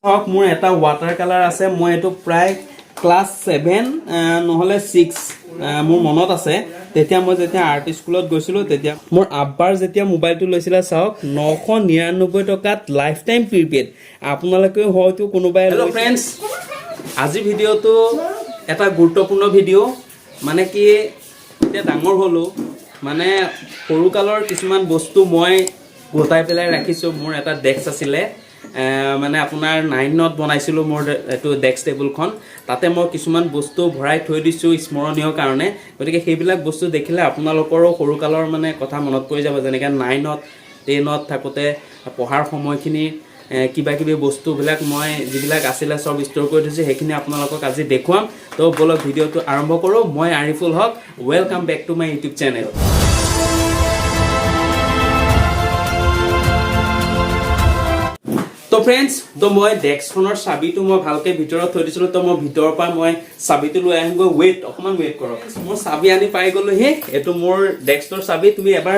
হক মোৰ এটা water colour আছে মই এটো প্ৰায় ক্লাস 7 নহলে 6 মোৰ মনত আছে তেতিয়া মই যেতিয়া আৰ্ট স্কুলত গৈছিলো তেতিয়া মোৰ আব্বাৰ যেতিয়া মোবাইলটো লৈছিলে চাওক 999 টকাত লাইফ টাইম প্ৰিপেড আপোনালোকে হয়তো কোনোবাই হেল্ল ফ্ৰেন্ডস আজি ভিডিওটো এটা গুৰুত্বপূৰ্ণ ভিডিও মানে কি এতিয়া ডাঙৰ হলো মানে সৰুকালৰ কিছুমান বস্তু মই গোটাই পেলাই ৰাখিছো মোৰ এটা ডেস্ক আছিলে মানে আপোনাৰ 9ত বনাইছিলো মোৰ এটো ডেস্ক টেবুলখন তাতে মই কিছুমান বস্তু ভৰাই থৈ দিছো স্মৰণীয় কাৰণে গতিকে সেইবিলাক বস্তু দেখিলে আপোনালোকৰো সৰুকালৰ মানে কথা মনত পৰি যাব যেনেকৈ 9ত 10ত থাকোতে পঢ়াৰ সময়খিনি কিবা কিবি বস্তুবিলাক মই যিবিলাক আছিল সব ষ্টৰ কৰি থৈছো সেইখিনি আপোনালোকক আজি দেখুৱাম তো বলক ভিডিওটো আৰম্ভ কৰো মই Ariful Haque welcome back to my YouTube channel তো ফ্ৰেন্ডস তো মই ডেস্কখনৰ চাবিটো মই ভালকে ভিতৰত থৈ দিছিলো তো মই ভিতৰৰ পৰা মই চাবিটো লৈ আহিম গৈ ওয়েট অকমান ওয়েট কৰক মোৰ চাবি আনি পাই গলো হে এটো মোৰ ডেস্কৰ চাবি তুমি এবাৰ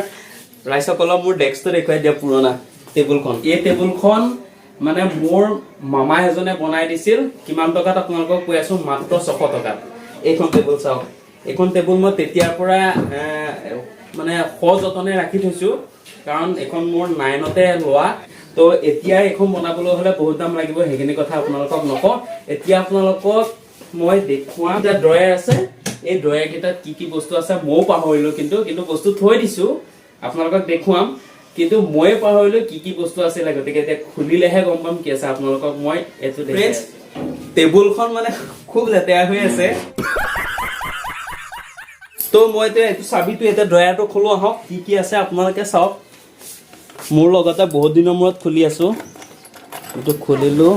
ৰাইসকলক মোৰ ডেস্কটো দেখুৱাই দিয়া পুৰণা টেবুলখন এই টেবুলখন মানে মোৰ মামা এজনে বনাই দিছিল কিমান টকাত আপোনালোকক কৈ আছো মাত্ৰ 600 টকাত এইখন টেবুল চাও এইখন টেবুল মই তেতিয়াৰ পৰা মানে সযতনে ৰাখি থৈছো কাৰণ এখন মোৰ 9তে লোৱা তো এতিয়া এখন বনাবলৈ হলে বহুত দাম লাগিব হেগিনি কথা আপোনালোকক নকওঁ এতিয়া আপোনালোকক মই দেখুৱা এটা ড্ৰয়াৰ আছে এই ড্ৰয়াৰ কেইটাত কি কি বস্তু আছে মই পাহৰিলো কিন্তু বস্তু থৈ দিছো আপোনালোকক দেখুৱাম কিন্তু মই পাহৰিলো কি কি বস্তু আছে গতিকে এতিয়া খুলিলেহে গম পাম কি আছে আপোনালোকক মই এটো ফ্ৰেন্ডস টেবুলখন মানে খুব লেতেৰা হৈ আছে তো মই এটো চাবিটো এটা ড্ৰয়াৰটো খোলো আহক কি কি আছে আপোনালোকে চাওক মোৰ লগতে বহুত দিনৰ মূৰত খুলি আছো এটো খুলিলো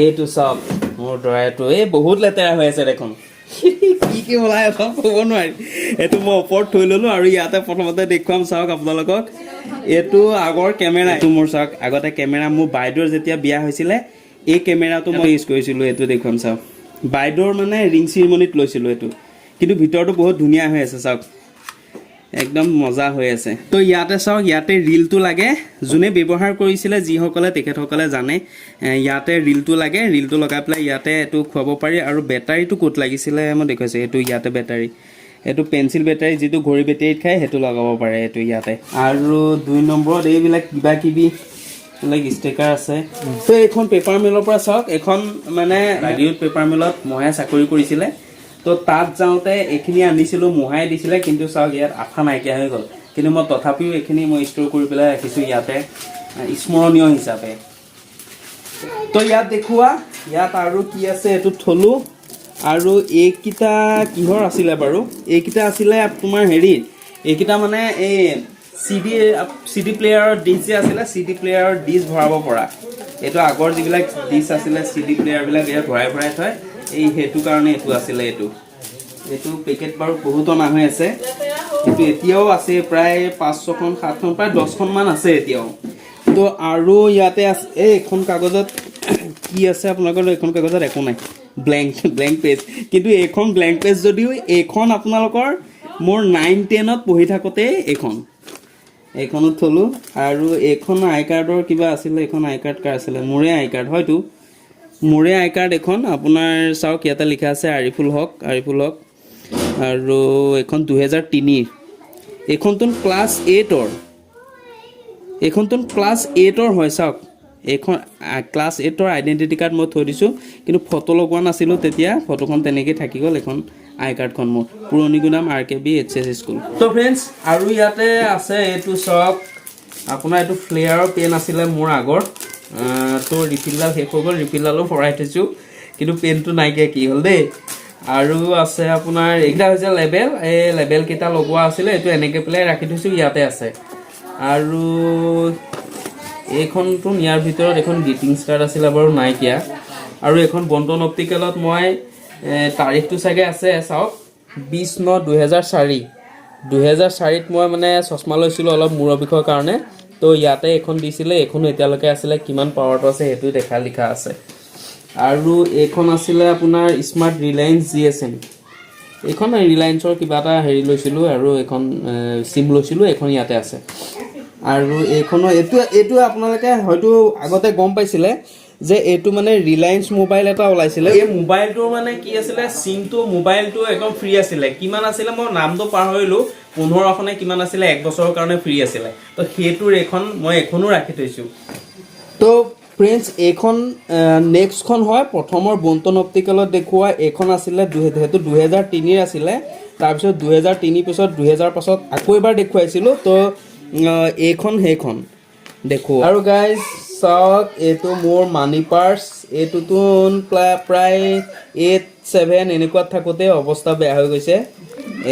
এইটো চাওক মোৰ ড্ৰয়াৰটো এই বহুত লেতেৰা হৈ আছে দেখোন কি কি হলাই আছে ক'ব নোৱাৰি এটো মই ওপৰত থৈ ললো আৰু ইয়াতে প্ৰথমতে দেখুৱাম চাওক আপোনালোকক এটো আগৰ কেমেৰা এটো মোৰ চাওক আগতে কেমেৰা মোৰ বাইদেউৰ যেতিয়া বিয়া হৈছিলে এই কেমেৰাটো মই ইউজ কৰিছিলো এটো দেখুৱাম চাওক বাইদেউৰ মানে ৰিং সিৰিমনিত লৈছিলো এটো কিন্তু ভিতৰটো বহুত ধুনীয়া হৈ আছে চাওক একদম মজা হৈ আছে তো ইয়াতে চাওক ইয়াতে ৰিলটো লাগে জুনে ব্যৱহাৰ কৰিছিলে যি সকলে তেখেত সকলে জানে ইয়াতে ৰিলটো লাগে ৰিলটো লগাই পেলাই ইয়াতে এটো খুৱাব পাৰি আৰু বেটাৰীটো কোট লাগিছিলে মই দেখাইছে এটো ইয়াতে বেটাৰী এটো পেন্সিল বেটাৰী যেটো ঘড়ী বেটাৰীত খায় হেতু লগাব পাৰে এটো ইয়াতে আৰু 2 নম্বৰত এইবিলাক কিবা কিবি লাইক ষ্টিকাৰ আছে তো এখন পেপাৰ মিলৰ পৰা চাওক এখন মানে ৰাডিঅ'ত পেপাৰ মিলত মহায়ে চাকৰি কৰিছিলে তো তাত যাওঁতে এখিনি আনিছিলো মহাই দিছিলে কিন্তু চাওক ইয়াত আঠা নাইকিয়া হৈ গল কিন্তু মই তথাপিও এখিনি মই ষ্টৰ কৰি পেলাই ৰাখিছো ইয়াতে স্মৰণীয় হিচাপে তো ইয়াত দেখুৱা ইয়াত আৰু কি আছে এটো থলো আৰু এইকিটা কিহৰ আছিল বাৰু এইকিটা আছিল তোমাৰ হেৰি এইকিটা মানে এই সিডি প্লেয়াৰৰ ডিছ যে আছিল সিডি প্লেয়াৰৰ ডিছ ভৰাব পৰা এটো আগৰ যিবিলাক ডিছ আছিল সিডি প্লেয়াৰ বিলাক ইয়াত ভৰাই থয় এই হেতু কাৰণে এটো আছিল এটো পেকেট বাৰু বহুত অনা হৈ আছে কিন্তু এতিয়াও আছে প্ৰায় 5-6খন 7খন প্ৰায় 10খন মান আছে এতিয়াও তো আৰু ইয়াতে আছে এখন কাগজত কি আছে আপোনালোকৰ এখন কাগজত একো নাই ব্ল্যাঙ্ক পেজ কিন্তু এখন ব্ল্যাঙ্ক পেজ যদিও এখন আপোনালোকৰ মোৰ 9-10ত পঢ়ি থাকোতে এখনত থলো আৰু এখন আই কাৰ্ডৰ কিবা আছিল এখন আই কাৰ্ড কাৰ আছিল মোৰে আই কাৰ্ড হয়তো মোৰে আই কাৰ্ড এখন আপোনাৰ চাওক ইয়াতে লিখা আছে আৰিফুল হক আৰু এখন 2003 এখনটোন ক্লাস 8ৰ হয় চাওক এখন ক্লাস 8ৰ আইডেন্টিটি কাৰ্ড মই থৈ দিছো কিন্তু ফটো লগোৱা নাছিল তেতিয়া ফটোখন তেনেকৈ থাকি গল এখন আই কাৰ্ডখন মোৰ পুৰণি গুনাম আৰকেবি এইচএস স্কুল তো ফ্ৰেন্ডস আৰু ইয়াতে আছে এটো চাওক আপোনাৰ এটো ফ্লেয়াৰৰ পেন আছিল মোৰ আগৰ তো ৰিফিলডাল শেষ হৈ গ'ল ৰিফিলডালো ভৰাই থৈছো কিন্তু পেনটো নাইকে কি হ'ল দেই আৰু আছে আপোনাৰ এইটা হৈছে লেবেল এই লেবেল কেইটা লগোৱা আছিল এটো এনেকে প্লে ৰাখি থৈছো ইয়াতে আছে আৰু এইখনটো ইয়াৰ ভিতৰত এখন গ্ৰিটিংছ কাৰ্ড আছিল বাৰু নাইকিয়া আৰু এখন বন্টন অপটিকেলত মই তাৰিখটো চাগে আছে চাওক 20/9/2004 মই মানে চশমা লৈছিলো অলপ মূৰৰ বিষৰ কাৰণে তো ইয়াতে এখন দিছিলে এখন এতিয়ালৈকে আছিল কিমান পাৱাৰটো আছে হেতু দেখা লিখা আছে আৰু এখন আছিল আপোনাৰ স্মাৰ্ট ৰিলায়েন্স জিএসএম এখন ৰিলায়েন্সৰ কিবা এটা হেৰি লৈছিলো আৰু এখন সিম লৈছিলো এখন ইয়াতে আছে আৰু এইখনো এইটো আপোনালোকে হয়তো আগতে গম পাইছিলে যে এইটো মানে ৰিলায়েন্স মোবাইল এটা ওলাইছিলে এই মোবাইলটোৰ মানে কি আছিলে সিমটো মোবাইলটো একদম ফ্ৰী আছিলে কিমান আছিলে মই নামটো পাহৰিলো 15 খনে কিমান আছিলে 1 বছৰৰ কাৰণে ফ্ৰী আছিলে তো সেইটোৰ এখন মই এখনো ৰাখি থৈছো তো ফ্ৰেন্ডছ এইখন নেক্সটখন হয় প্ৰথমৰ বন্টন অপটিকেলত দেখুৱা এইখন আছিলে 2003 আছিলে তাৰপিছত 2003 পিছত 2000 পাছত আকৌ এবাৰ দেখুৱাইছিলো তো এইখন সেইখন দেখো আৰু গাইজ চাওক এইটো মোৰ মানি পাৰ্স এইটোতো প্ৰায় 8-7 এনেকুৱা থাকোতে অৱস্থা বেয়া হৈ গৈছে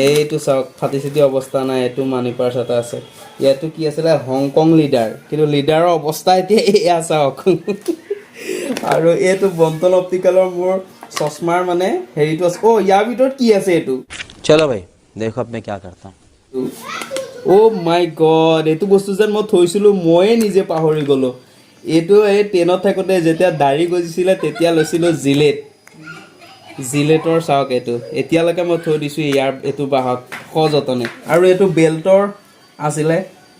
এইটো চাওক ফাটি চিটি অৱস্থা নাই এইটো মানি পাৰ্স এটা আছে ইয়াতো কি আছিলে হংকং লিডাৰ কিন্তু লিডাৰৰ অৱস্থা এতিয়া এয়া চাওক আৰু এইটো বন্টন অপটিকেলৰ মোৰ চশমাৰ মানে হেৰিটো আছে অ ইয়াৰ ভিতৰত কি আছে এইটো चलो भाई देखो अब मैं क्या करता हूँ ও মাই গড এইটো বস্তু যেন মই থৈছিলো ময়ে নিজে পাহৰি গলো এইটো এই 10ত থাকোতে যেতিয়া দাড়ি গজিছিলে তেতিয়া লৈছিলো জিলেটৰ চাওক এইটো এতিয়ালৈকে মই থৈ দিছো ইয়াৰ এইটো বাহক সযতনে আৰু এইটো বেল্টৰ আছিলে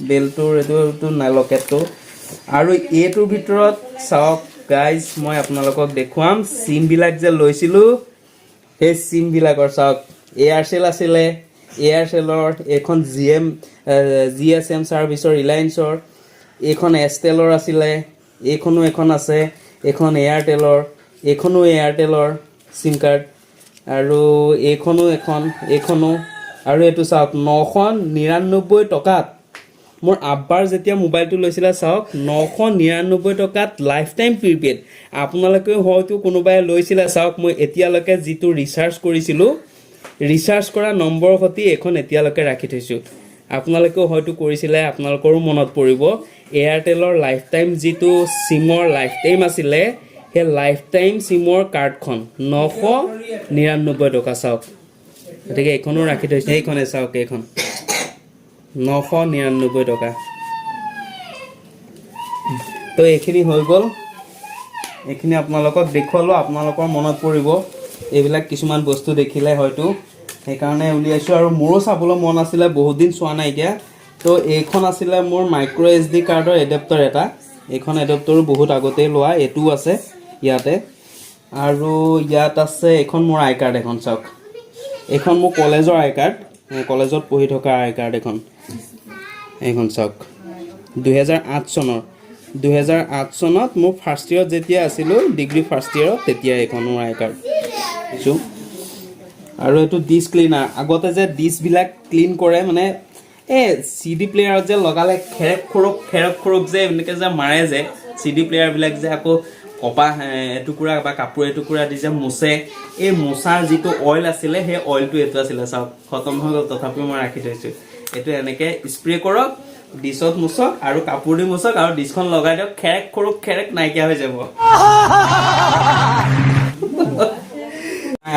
বেল্টৰ এইটো লকেটটো আৰু এইটোৰ ভিতৰত চাওক গাইজ মই আপোনালোকক দেখুৱাম সিম বিলাক যে লৈছিলো সেই সিম বিলাকৰ চাওক এয়াৰসেল আছিলে এয়াৰসেলৰ এখন জিএসএম সাৰ্ভিসৰ ৰিলায়েন্সৰ এখন এষ্টেলৰ আছিলে এইখনো এখন আছে এখন এয়াৰটেলৰ এইখনো এয়াৰটেলৰ সিম কাৰ্ড আৰু এইখনো এইখনো আৰু এইটো চাওক 999 টকাত মোৰ আব্বাৰ যেতিয়া মোবাইলটো লৈছিলে চাওক 999 টকাত লাইফ টাইম প্ৰিপেড আপোনালোকে হয়তো কোনোবাই লৈছিলে চাওক মই এতিয়ালৈকে যিটো ৰিচাৰ্জ কৰিছিলো ৰিচাৰ্জ কৰা নম্বৰ হতি এখন এতিয়ালৈকে ৰাখি থৈছো আপোনালোকে হয়তো কৰিছিলে আপোনালোকৰো মনত পৰিব এয়াৰটেলৰ লাইফ টাইম যিটো সিমৰ লাইফ টাইম আছিলে হে লাইফ টাইম সিমৰ কাৰ্ডখন 999 টকা চাওক গতিকে এখনো ৰাখি থৈছো এইখনে চাওক এইখন 999 টকা তো এইখিনি হৈ গ'ল এইখিনি আপোনালোকক দেখুৱালো আপোনালোকৰ মনত পৰিব এইবিলাক কিছুমান বস্তু দেখিলে হয়তো সেইকাৰণে উলিয়াইছো আৰু মোৰো চাবলৈ মন আছিলে বহুত দিন চোৱা নাই এতিয়া তো এইখন আছিলে মোৰ মাইক্ৰ এছডি কাৰ্ডৰ এডাপ্টাৰ এটা এইখন এডাপ্টাৰো বহুত আগতে লোৱা এটো আছে ইয়াতে আৰু ইয়াত আছে এখন মোৰ আই কাৰ্ড এখন চাওক এখন মোৰ কলেজৰ আই কাৰ্ড কলেজত পঢ়ি থকা আই কাৰ্ড এখন চাওক 2008 চনৰ 2008 চনত মোৰ ফাৰ্ষ্ট ইয়াৰত যেতিয়া আছিলো ডিগ্ৰী ফাৰ্ষ্ট ইয়াৰত তেতিয়া এইখনৰ আই কাৰ্ড দিছো আৰু এটো ডিস্ক ক্লিনাৰ আগতে যে ডিস্ক বিলাক ক্লিন কৰে মানে এ সিডি প্লেয়াৰত যে লগালে খেৰক খৰক যে এনেকে যে মাৰে যে সিডি প্লেয়াৰ বিলাক যে আকৌ কপা এটুকুৰা বা কাপোৰ এটুকুৰা দি যে মোছে এই মোছাৰ যিটো অইল আছিলে সেই অইলটো এটো আছিলে চাওক খতম হৈ গ'ল তথাপি মই ৰাখি থৈছো এটো এনেকে স্প্ৰে কৰক ডিছত মুছক আৰু কাপোৰ দি মুছক আৰু ডিছখন লগাই দিয়ক খেৰক নাইকিয়া হৈ যাব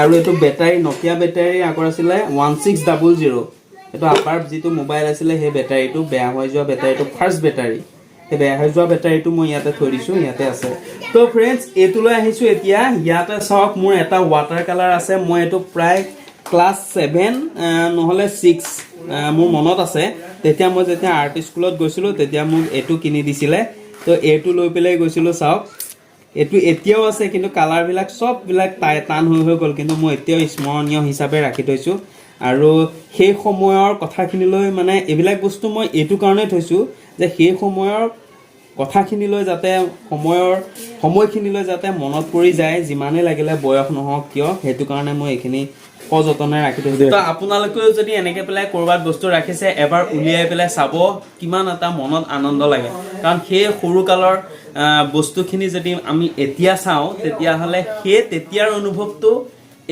আৰু এটো বেটাৰী নকিয়া বেটাৰী আগৰ আছিলে 1600 এটো আপাৰ যিটো মোবাইল আছিলে সেই বেটাৰীটো বেয়া হৈ যোৱা বেটাৰীটো ফাৰ্স্ট বেটাৰী এই বেয়া হৈ যোৱা বেটাৰীটো মই ইয়াতে থৈ দিছো ইয়াতে আছে তো ফ্ৰেন্ডছ এটো লৈ আহিছো এতিয়া ইয়াতে চাওক মোৰ এটা ওয়াটাৰ কালাৰ আছে মই এটো প্ৰায় ক্লাস 7 নহলে 6 মোৰ মনত আছে তেতিয়া মই যেতিয়া আৰ্ট স্কুলত গৈছিলো তেতিয়া মোক এটো কিনি দিছিলে তো এটো লৈ পেলাই গৈছিলো চাওক এটো এতিয়াও আছে কিন্তু কালাৰ বিলাক সব বিলাক টান হৈ গ'ল কিন্তু মই এতিয়াও স্মৰণীয় হিচাপে ৰাখি থৈছো আৰু সেই সময়ৰ কথাখিনিলৈ মানে এবিলাক বস্তু মই এটো কাৰণে থৈছো যে সেই সময়ৰ কথাখিনিলৈ যাতে সময়খিনিলৈ যাতে মনত পৰি যায় যিমানে লাগিলে বয়স নহওক কিয় হেতু কাৰণে মই এখিনি সযতনে ৰাখি থৈছো তো আপোনালোকেও যদি এনেকে পেলাই কৰবাত বস্তু ৰাখিছে এবাৰ উলিয়াই পেলাই চাব কিমান এটা মনত আনন্দ লাগে কাৰণ সেই সৰু কালৰ বস্তুখিনি যদি আমি এতিয়া চাও তেতিয়া হলে সেই তেতিয়াৰ অনুভৱটো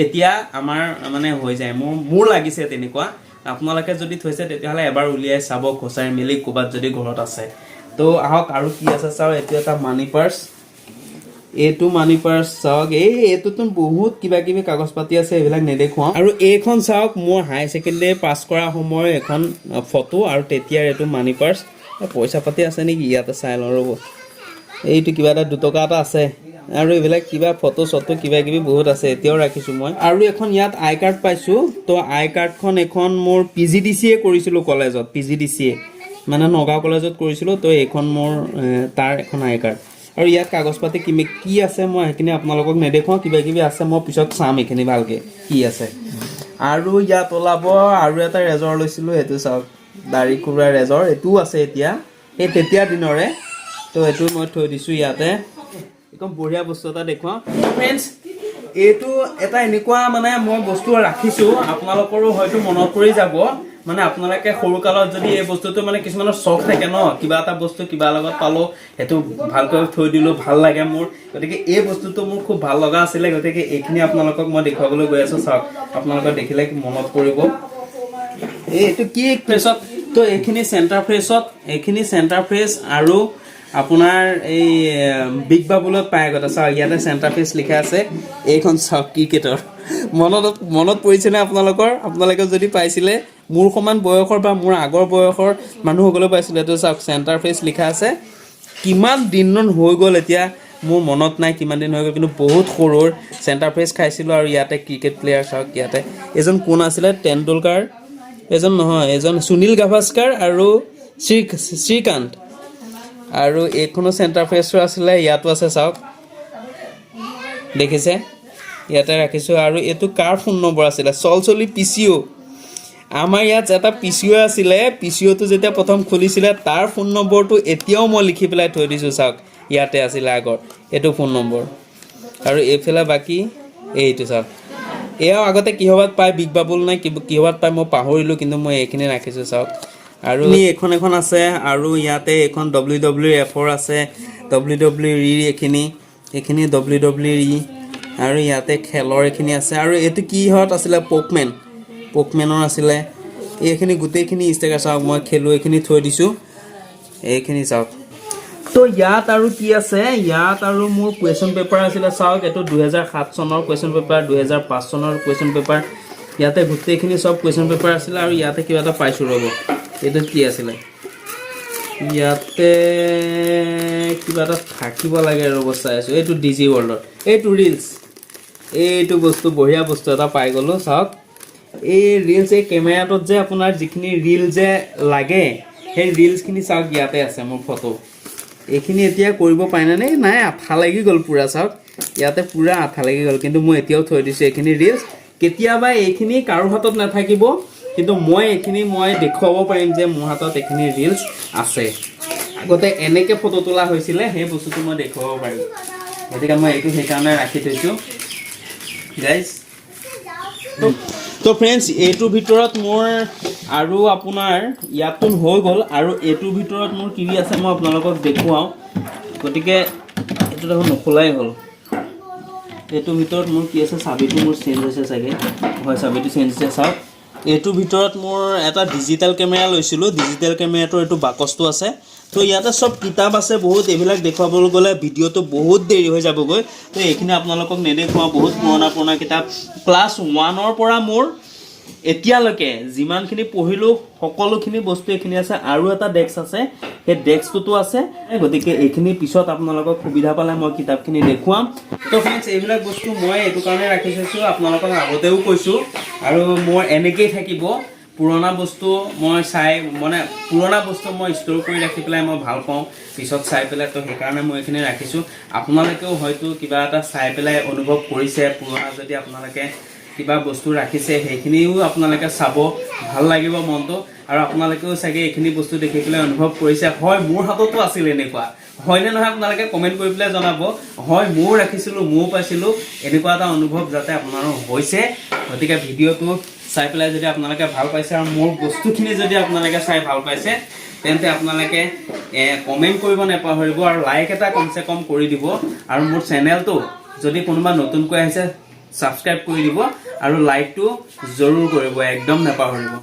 এতিয়া আমাৰ মানে হৈ যায় মোৰ লাগিছে তেনেকুৱা আপোনালোকে যদি থৈছে তেতিয়া হলে এবাৰ উলিয়াই চাব খোসাই মিলি কোবাত যদি ঘৰত আছে তো আহক আৰু কি আছে চাও এটো এটা মানি পাৰ্স এটো মানি পাৰ্স চাওক এটোতো বহুত কিবা কিবি কাগজ পাতি আছে এবিলাক নেদেখুৱাও আৰু এইখন চাওক মোৰ হাই সেকেন্ডাৰী পাস কৰা সময়ৰ এখন ফটো আৰু তেতিয়াৰ এটো মানি পাৰ্স পইচা পাতি আছে নেকি ইয়াতে চাই লওঁ ৰব এইটো কিবা এটা 2 টকা এটা আছে আৰু এবিলাক কিবা ফটো সটো কিবা কিবি বহুত আছে এতিয়াও ৰাখিছো মই আৰু এখন ইয়াত আই কাৰ্ড পাইছো তো আই কাৰ্ডখন এখন মোৰ পিজিডিসি এ কৰিছিলো কলেজত পিজিডিসি মানে নগাঁও কলেজত কৰিছিলোঁ তো এইখন মোৰ তাৰ এখন আই কাৰ্ড আৰু ইয়াত কাগজ পাতি কি আছে মই সেইখিনি আপোনালোকক নেদেখুৱাওঁ কিবা কিবি আছে মই পিছত চাম এইখিনি ভালকৈ কি আছে আৰু ইয়াত ওলাব আৰু এটা ৰেজৰ লৈছিলোঁ এইটো চাওক দাড়ি খুৰা ৰেজৰ এইটোও আছে এতিয়া এই তেতিয়া দিনৰে তো এইটো মই থৈ দিছোঁ ইয়াতে একদম বঢ়িয়া বস্তু এটা দেখুৱাওঁ ফ্ৰেণ্ডছ এইটো এটা এনেকুৱা মানে মই বস্তু ৰাখিছোঁ আপোনালোকৰো হয়তো মনত পৰি যাব মানে আপোনালোকে সৰুকালত যদি এই বস্তুটো মানে কিছুমানৰ চখ থাকে ন কিবা এটা বস্তু কিবা লগত পালোঁ সেইটো ভালকৈ থৈ দিলোঁ ভাল লাগে মোৰ গতিকে এই বস্তুটো মোৰ খুব ভাল লগা আছিলে গতিকে এইখিনি আপোনালোকক মই দেখুৱাবলৈ গৈ আছোঁ চাওক আপোনালোকে দেখিলে মনত পৰিব এইটো কি ফ্ৰেছত তো এইখিনি চেণ্টাৰ ফ্ৰেছ আৰু আপোনাৰ এই বিগ বাবুলত পায় আগতে চাওক ইয়াতে চেণ্টাৰ ফ্ৰেছ লিখা আছে এইখন চাওক ক্ৰিকেটৰ মনত পৰিছেনে আপোনালোকে যদি পাইছিলে মোৰ সমান বয়সৰ বা মোৰ আগৰ বয়সৰ মানুহসকলেও পাইছিলে এইটো চাওক চেণ্টাৰ ফ্ৰেছ লিখা আছে কিমান দিন হৈ গ'ল এতিয়া মোৰ মনত নাই কিমান দিন হৈ গ'ল কিন্তু বহুত সৰুৰ চেণ্টাৰ ফ্ৰেছ খাইছিলোঁ আৰু ইয়াতে ক্ৰিকেট প্লেয়াৰ চাওক ইয়াতে এজন কোন আছিলে তেণ্ডুলকাৰ এজন সুনীল গাভাস্কাৰ আৰু শ্ৰীকান্ত আৰু এইখনো চেণ্টাৰ ফ্ৰেছৰ আছিলে ইয়াতো আছে চাওক দেখিছে ইয়াতে ৰাখিছোঁ আৰু এইটো কাৰ ফোন নম্বৰ আছিলে চলচলি পিচিঅ আমাৰ ইয়াত এটা পিচিঅ আছিলে পিচিঅটো যেতিয়া প্ৰথম খুলিছিলে তাৰ ফোন নম্বৰটো এতিয়াও মই লিখি পেলাই থৈ দিছোঁ চাওক ইয়াতে আছিলে আগৰ এইটো ফোন নম্বৰ আৰু এইফালে বাকী এইটো চাওক এয়াও আগতে কিহবাত পায় বিগ বাবুল নাই কিহবাত পায় মই পাহৰিলোঁ কিন্তু মই এইখিনি ৰাখিছোঁ চাওক আৰু এখন আছে আৰু ইয়াতে এখন WWF আছে WWE এইখিনি WWE আৰু ইয়াতে খেলৰ এইখিনি আছে আৰু এইটো কিহত আছিলে পকমেনৰ আছিলে এইখিনি গোটেইখিনি ষ্টিকাৰ চাওক মই খেলোঁ এইখিনি থৈ দিছোঁ এইখিনি চাওক তো ইয়াত আৰু কি আছে ইয়াত আৰু মোৰ কুৱেশ্যন পেপাৰ আছিলে চাওক এইটো 2007 চনৰ কুৱেশ্যন পেপাৰ 2005 চনৰ কুৱেশ্যন পেপাৰ ইয়াতে গোটেইখিনি চব কুৱেশ্যন পেপাৰ আছিলে আৰু ইয়াতে কিবা এটা পাইছোঁ ৰ'ব এইটো কি আছিলে ইয়াতে কিবা এটা থাকিব লাগে ৰ'ব চাই আছোঁ এইটো ডিজি ৱৰ্ল্ডৰ এইটো ৰিলছ এইটো বস্তু বঢ়িয়া বস্তু এটা পাই গ'লোঁ চাওক এই ৰিলছ এই কেমেৰাটোত যে আপোনাৰ যিখিনি ৰিল যে লাগে সেই ৰিলছখিনি চাওক ইয়াতে আছে মোৰ ফটো এইখিনি এতিয়া কৰিব পাৰিনে নাই আঠা লাগি গ'ল পূৰা চাওক ইয়াতে পূৰা আঠা লাগি গ'ল কিন্তু মই এতিয়াও থৈ দিছোঁ এইখিনি ৰিলছ কেতিয়াবা এইখিনি কাৰো হাতত নাথাকিব কিন্তু মই এইখিনি দেখুৱাব পাৰিম যে মোৰ হাতত এইখিনি ৰিলছ আছে আগতে এনেকৈ ফটো তোলা হৈছিলে সেই বস্তুটো মই দেখুৱাব পাৰিম গতিকে মই এইটো সেইকাৰণে ৰাখি থৈছোঁ গাইজ তো ফ্ৰেণ্ডছ এইটোৰ ভিতৰত মোৰ আৰু আপোনাৰ ইয়াতো হৈ গ'ল আৰু এইটোৰ ভিতৰত মোৰ কি আছে মই আপোনালোকক দেখুৱাওঁ গতিকে এইটো দেখোন নোখোলাই হ'ল এইটোৰ ভিতৰত মোৰ কি আছে চাবিটো মোৰ চেঞ্জ হৈছে চাগে হয় চাবিটো চেঞ্জ হৈছে চাওক এইটোৰ ভিতৰত মোৰ এটা ডিজিটেল কেমেৰা লৈছিলোঁ ডিজিটেল কেমেৰাটোৰ এইটো বাকচটো আছে তো ইয়াতে চব কিতাপ আছে বহুত এইবিলাক দেখুৱাবলৈ গ'লে ভিডিঅ'টো বহুত দেৰি হৈ যাবগৈ তো এইখিনি আপোনালোকক নেদেখুৱাওঁ বহুত পুৰণা কিতাপ ক্লাছ 1ৰ পৰা মোৰ এতিয়ালৈকে যিমানখিনি পঢ়িলোঁ সকলোখিনি বস্তু এইখিনি আছে আৰু এটা ডেস্ক আছে সেই ডেস্কটোতো আছে গতিকে এইখিনি পিছত আপোনালোকক সুবিধা পালে মই কিতাপখিনি দেখুৱাম তো ফ্ৰেণ্ডছ এইবিলাক বস্তু মই এইটো কাৰণে ৰাখি থৈছোঁ আপোনালোকক আগতেও কৈছোঁ আৰু মোৰ এনেকেই থাকিব পুৰণা বস্তু মই ষ্ট'ৰ কৰি ৰাখি পেলাই মই ভাল পাওঁ পিছত চাই পেলাই তো সেইকাৰণে মই এইখিনি ৰাখিছোঁ আপোনালোকেও হয়তো কিবা এটা চাই পেলাই অনুভৱ কৰিছে পুৰণা যদি আপোনালোকে কিবা বস্তু ৰাখিছে সেইখিনিও আপোনালোকে চাব ভাল লাগিব মনটো আৰু আপোনালোকেও চাগে এইখিনি বস্তু দেখি পেলাই অনুভৱ কৰিছে হয় মোৰ হাততো আছিল এনেকুৱা হয়নে নহয় আপোনালোকে কমেণ্ট কৰি পেলাই জনাব হয় ময়ো ৰাখিছিলোঁ ময়ো পাইছিলোঁ এনেকুৱা এটা অনুভৱ যাতে আপোনাৰো হৈছে গতিকে ভিডিঅ'টো চাই পেলাই যদি আপোনালোকে ভাল পাইছে আৰু মোৰ বস্তুখিনি যদি আপোনালোকে চাই ভাল পাইছে তেন্তে আপোনালোকে কমেণ্ট কৰিব নাপাহৰিব আৰু লাইক এটা কমচে কম কৰি দিব আৰু মোৰ চেনেলটো যদি কোনোবা নতুনকৈ আহিছে ছাবস্ক্ৰাইব কৰি দিব আৰু লাইকটো জৰুৰ কৰিব একদম নাপাহৰিব